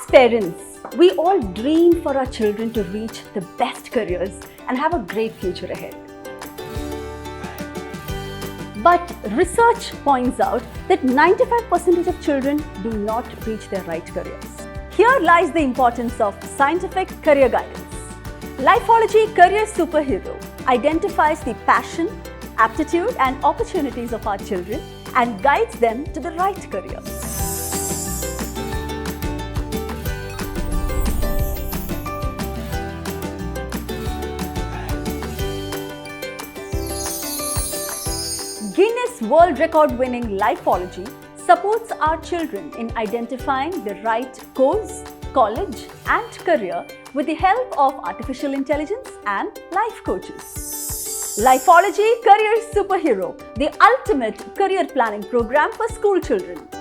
Parents, we all dream for our children to reach the best careers and have a great future ahead. But research points out that 95% of children do not reach their right careers. Here lies the importance of scientific career guidance. Lifology Career Superhero identifies the passion, aptitude and opportunities of our children and guides them to the right career. Guinness World Record winning Lifology supports our children in identifying the right course, college and career with the help of artificial intelligence and life coaches. Lifology Career Superhero, the ultimate career planning program for school children.